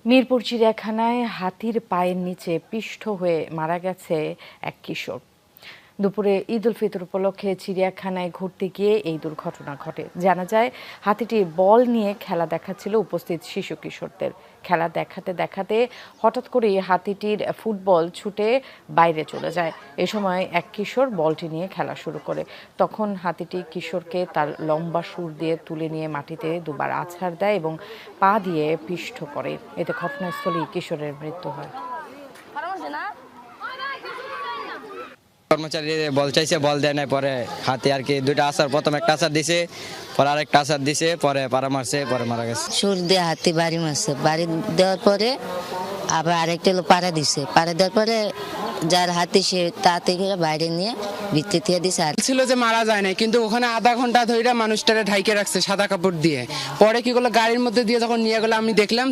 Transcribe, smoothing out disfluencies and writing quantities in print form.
মিরপুর চিড়িয়াখানায় হাতির পায়ের নিচে পিষ্ট হয়ে মারা গেছে এক কিশোর। দুপুরে ঈদ উল ফিতর উপলক্ষে চিড়িয়াখানায় ঘুরতে গিয়ে এই দুর্ঘটনা ঘটে। জানা যায়, হাতিটি বল নিয়ে খেলা দেখাচ্ছিল উপস্থিত শিশু কিশোরদের। খেলা দেখাতে দেখাতে হঠাৎ করেই হাতিটির ফুটবল ছুটে বাইরে চলে যায়। এ সময় এক কিশোর বলটি নিয়ে খেলা শুরু করে। তখন হাতিটি কিশোরকে তার লম্বা শুঁড় দিয়ে তুলে নিয়ে মাটিতে দুবার আছাড় দেয় এবং পা দিয়ে পিষ্ট করে। এতে ঘটনাস্থলেই কিশোরের মৃত্যু হয়। কর্মচারী বল চাইছে, বল দেয় নাই। পরে হাতে আর কি দুইটা আসার, প্রথম একটা আসার দিছে, পরে আরেকটা আসার দিছে, পরে পাড়া মারছে, পরে মারা গেছে। সুর দিয়ে হাতি বাড়ি মারছে, বাড়ি দেওয়ার পরে আবার আরেকটা পাড়া দিছে, পাড়া দেওয়ার পরে যার হাতি সে তাতে করে বাইরে নিয়ে ভিত্তি দিয়ে দিছে। আর ছিল যে মারা যায় না, কিন্তু ওখানে আধা ঘন্টা ধরে মানুষটারে ঢাইকে রাখছে সাদা কাপড় দিয়ে। পরে কি করলো, গাড়ির মধ্যে দিয়ে যখন নিয়ে গেলো আমি দেখলাম